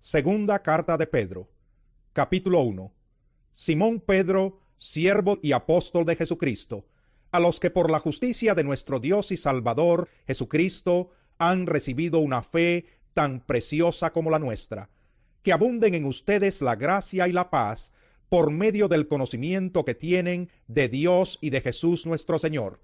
Segunda carta de Pedro, capítulo 1. Simón Pedro, siervo y apóstol de Jesucristo, a los que por la justicia de nuestro Dios y Salvador Jesucristo han recibido una fe tan preciosa como la nuestra, que abunden en ustedes la gracia y la paz por medio del conocimiento que tienen de Dios y de Jesús nuestro Señor.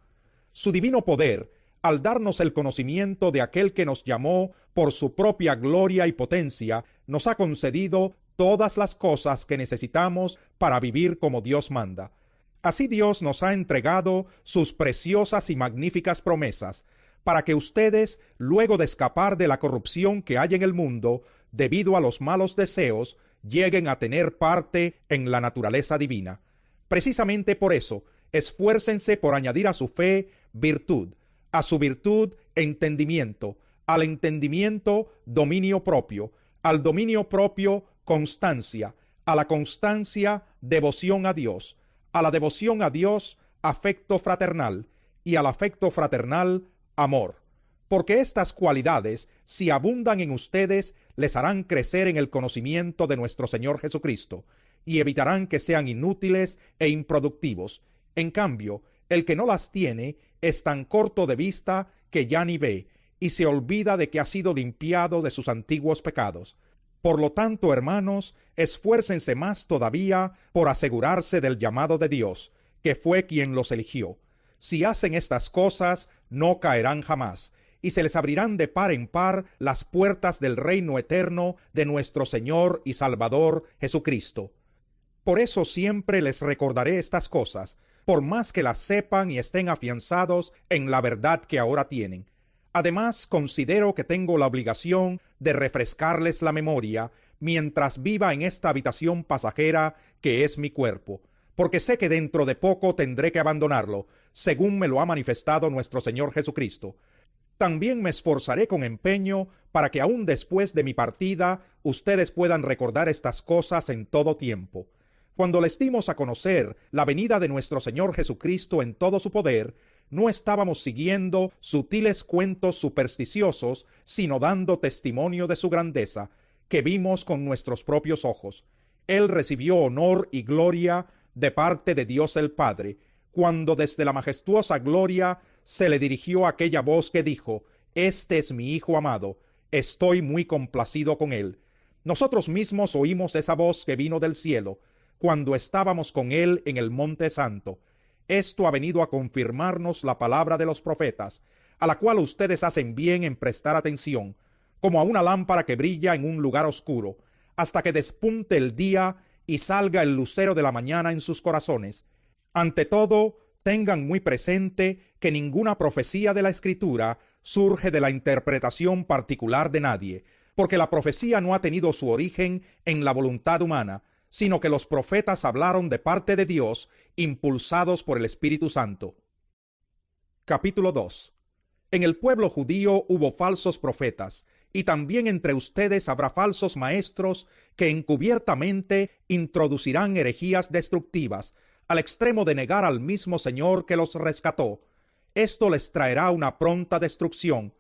Su divino poder, al darnos el conocimiento de aquel que nos llamó por su propia gloria y potencia, nos ha concedido todas las cosas que necesitamos para vivir como Dios manda. Así Dios nos ha entregado sus preciosas y magníficas promesas, para que ustedes, luego de escapar de la corrupción que hay en el mundo, debido a los malos deseos, lleguen a tener parte en la naturaleza divina. Precisamente por eso, esfuércense por añadir a su fe virtud, a su virtud entendimiento, al entendimiento dominio propio, al dominio propio constancia, a la constancia devoción a Dios, a la devoción a Dios afecto fraternal, y al afecto fraternal amor. Porque estas cualidades, si abundan en ustedes, les harán crecer en el conocimiento de nuestro Señor Jesucristo, y evitarán que sean inútiles e improductivos. En cambio, el que no las tiene es tan corto de vista que ya ni ve, y se olvida de que ha sido limpiado de sus antiguos pecados. Por lo tanto, hermanos, esfuércense más todavía por asegurarse del llamado de Dios, que fue quien los eligió. Si hacen estas cosas, no caerán jamás, y se les abrirán de par en par las puertas del reino eterno de nuestro Señor y Salvador Jesucristo. Por eso siempre les recordaré estas cosas, por más que las sepan y estén afianzados en la verdad que ahora tienen. Además, considero que tengo la obligación de refrescarles la memoria mientras viva en esta habitación pasajera que es mi cuerpo, porque sé que dentro de poco tendré que abandonarlo, según me lo ha manifestado nuestro Señor Jesucristo. También me esforzaré con empeño para que aún después de mi partida ustedes puedan recordar estas cosas en todo tiempo. Cuando les dimos a conocer la venida de nuestro Señor Jesucristo en todo su poder, no estábamos siguiendo sutiles cuentos supersticiosos, sino dando testimonio de su grandeza, que vimos con nuestros propios ojos. Él recibió honor y gloria de parte de Dios el Padre, cuando desde la majestuosa gloria se le dirigió aquella voz que dijo: «Este es mi Hijo amado, estoy muy complacido con él». Nosotros mismos oímos esa voz que vino del cielo, cuando estábamos con él en el Monte Santo. Esto ha venido a confirmarnos la palabra de los profetas, a la cual ustedes hacen bien en prestar atención, como a una lámpara que brilla en un lugar oscuro, hasta que despunte el día y salga el lucero de la mañana en sus corazones. Ante todo, tengan muy presente que ninguna profecía de la Escritura surge de la interpretación particular de nadie, porque la profecía no ha tenido su origen en la voluntad humana, sino que los profetas hablaron de parte de Dios, impulsados por el Espíritu Santo. Capítulo 2. En el pueblo judío hubo falsos profetas, y también entre ustedes habrá falsos maestros que encubiertamente introducirán herejías destructivas, al extremo de negar al mismo Señor que los rescató. Esto les traerá una pronta destrucción.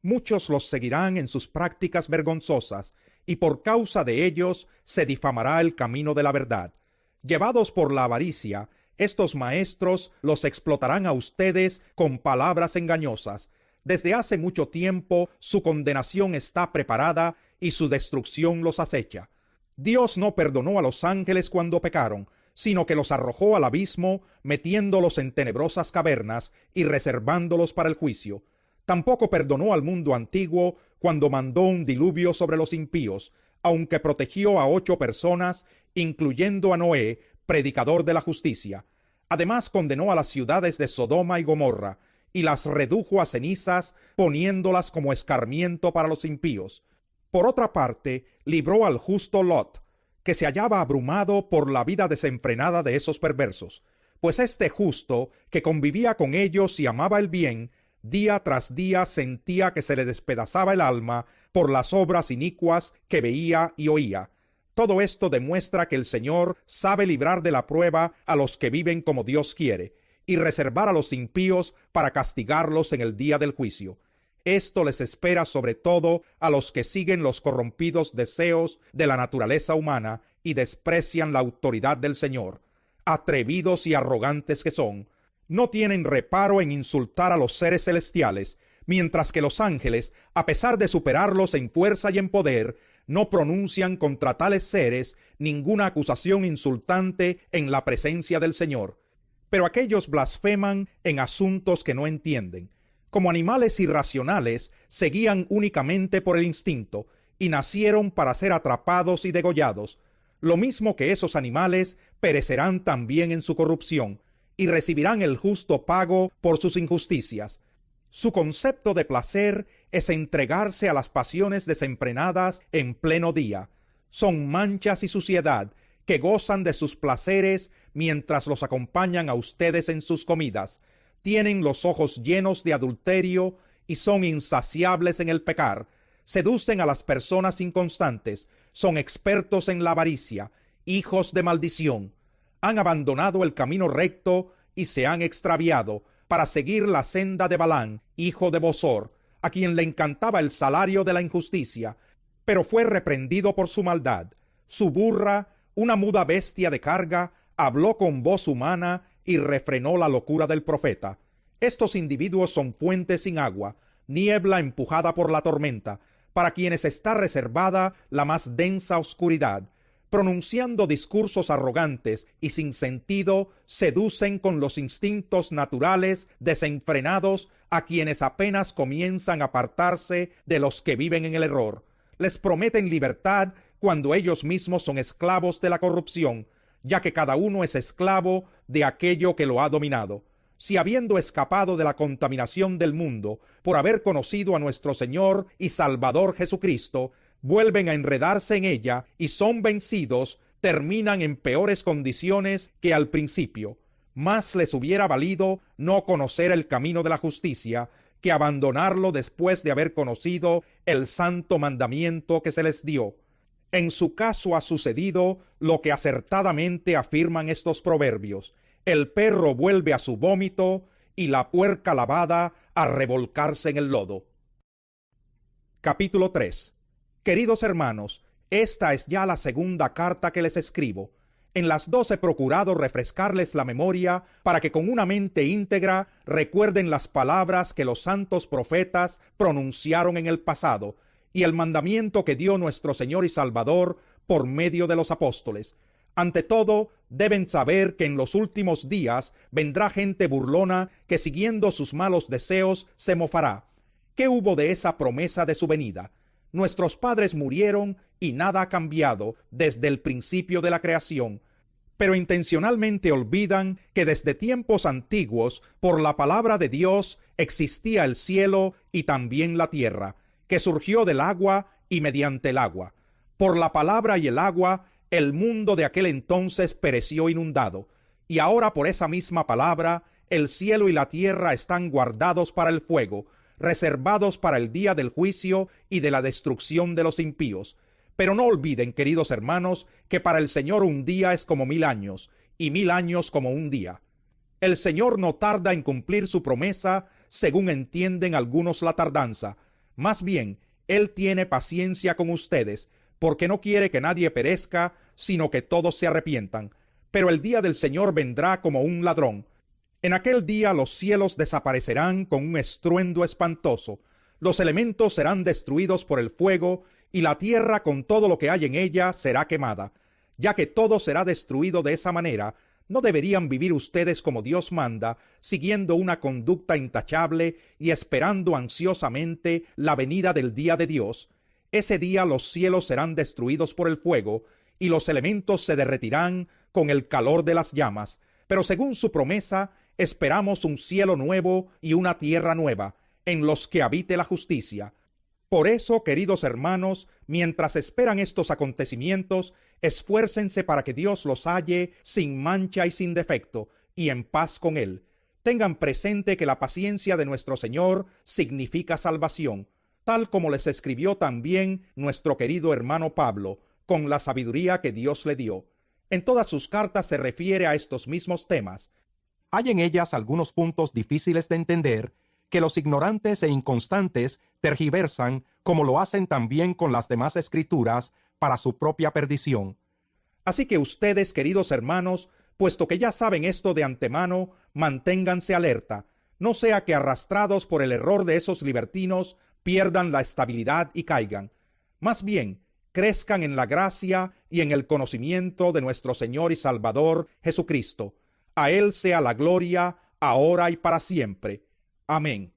Muchos los seguirán en sus prácticas vergonzosas, y por causa de ellos se difamará el camino de la verdad. Llevados por la avaricia, estos maestros los explotarán a ustedes con palabras engañosas. Desde hace mucho tiempo su condenación está preparada y su destrucción los acecha. Dios no perdonó a los ángeles cuando pecaron, sino que los arrojó al abismo, metiéndolos en tenebrosas cavernas y reservándolos para el juicio. Tampoco perdonó al mundo antiguo cuando mandó un diluvio sobre los impíos, aunque protegió a 8 personas, incluyendo a Noé, predicador de la justicia. Además condenó a las ciudades de Sodoma y Gomorra, y las redujo a cenizas, poniéndolas como escarmiento para los impíos. Por otra parte, libró al justo Lot, que se hallaba abrumado por la vida desenfrenada de esos perversos, pues este justo, que convivía con ellos y amaba el bien, día tras día sentía que se le despedazaba el alma por las obras inicuas que veía y oía. Todo esto demuestra que el Señor sabe librar de la prueba a los que viven como Dios quiere, y reservar a los impíos para castigarlos en el día del juicio. Esto les espera sobre todo a los que siguen los corrompidos deseos de la naturaleza humana y desprecian la autoridad del Señor. Atrevidos y arrogantes que son, no tienen reparo en insultar a los seres celestiales, mientras que los ángeles, a pesar de superarlos en fuerza y en poder, no pronuncian contra tales seres ninguna acusación insultante en la presencia del Señor. Pero aquellos blasfeman en asuntos que no entienden. Como animales irracionales, se guían únicamente por el instinto y nacieron para ser atrapados y degollados. Lo mismo que esos animales, perecerán también en su corrupción y recibirán el justo pago por sus injusticias. Su concepto de placer es entregarse a las pasiones desenfrenadas en pleno día. Son manchas y suciedad que gozan de sus placeres mientras los acompañan a ustedes en sus comidas. Tienen los ojos llenos de adulterio y son insaciables en el pecar. Seducen a las personas inconstantes. Son expertos en la avaricia, hijos de maldición. Han abandonado el camino recto y se han extraviado para seguir la senda de Balaam, hijo de Bosor, a quien le encantaba el salario de la injusticia, pero fue reprendido por su maldad. Su burra, una muda bestia de carga, habló con voz humana y refrenó la locura del profeta. Estos individuos son fuentes sin agua, niebla empujada por la tormenta, para quienes está reservada la más densa oscuridad. Pronunciando discursos arrogantes y sin sentido, seducen con los instintos naturales desenfrenados a quienes apenas comienzan a apartarse de los que viven en el error. Les prometen libertad cuando ellos mismos son esclavos de la corrupción, ya que cada uno es esclavo de aquello que lo ha dominado. Si habiendo escapado de la contaminación del mundo por haber conocido a nuestro Señor y Salvador Jesucristo, vuelven a enredarse en ella y son vencidos, terminan en peores condiciones que al principio. Más les hubiera valido no conocer el camino de la justicia que abandonarlo después de haber conocido el santo mandamiento que se les dio. En su caso ha sucedido lo que acertadamente afirman estos proverbios: el perro vuelve a su vómito y la puerca lavada a revolcarse en el lodo. Capítulo 3. Queridos hermanos, esta es ya la segunda carta que les escribo. En las dos he procurado refrescarles la memoria para que con una mente íntegra recuerden las palabras que los santos profetas pronunciaron en el pasado y el mandamiento que dio nuestro Señor y Salvador por medio de los apóstoles. Ante todo, deben saber que en los últimos días vendrá gente burlona que, siguiendo sus malos deseos, se mofará. ¿Qué hubo de esa promesa de su venida? Nuestros padres murieron y nada ha cambiado desde el principio de la creación, pero intencionalmente olvidan que desde tiempos antiguos, por la palabra de Dios, existía el cielo y también la tierra, que surgió del agua y mediante el agua. Por la palabra y el agua, el mundo de aquel entonces pereció inundado, y ahora por esa misma palabra, el cielo y la tierra están guardados para el fuego, reservados para el día del juicio y de la destrucción de los impíos. Pero no olviden, queridos hermanos, que para el Señor un día es como 1000 años, y 1000 años como un día. El Señor no tarda en cumplir su promesa, según entienden algunos la tardanza. Más bien, Él tiene paciencia con ustedes, porque no quiere que nadie perezca, sino que todos se arrepientan. Pero el día del Señor vendrá como un ladrón. En aquel día los cielos desaparecerán con un estruendo espantoso, los elementos serán destruidos por el fuego, y la tierra con todo lo que hay en ella será quemada. Ya que todo será destruido de esa manera, ¿no deberían vivir ustedes como Dios manda, siguiendo una conducta intachable y esperando ansiosamente la venida del día de Dios? Ese día los cielos serán destruidos por el fuego, y los elementos se derretirán con el calor de las llamas. Pero según su promesa, esperamos un cielo nuevo y una tierra nueva, en los que habite la justicia. Por eso, queridos hermanos, mientras esperan estos acontecimientos, esfuércense para que Dios los halle sin mancha y sin defecto, y en paz con Él. Tengan presente que la paciencia de nuestro Señor significa salvación, tal como les escribió también nuestro querido hermano Pablo, con la sabiduría que Dios le dio. En todas sus cartas se refiere a estos mismos temas. Hay en ellas algunos puntos difíciles de entender, que los ignorantes e inconstantes tergiversan, como lo hacen también con las demás escrituras, para su propia perdición. Así que ustedes, queridos hermanos, puesto que ya saben esto de antemano, manténganse alerta, no sea que arrastrados por el error de esos libertinos pierdan la estabilidad y caigan. Más bien, crezcan en la gracia y en el conocimiento de nuestro Señor y Salvador Jesucristo. A Él sea la gloria, ahora y para siempre. Amén.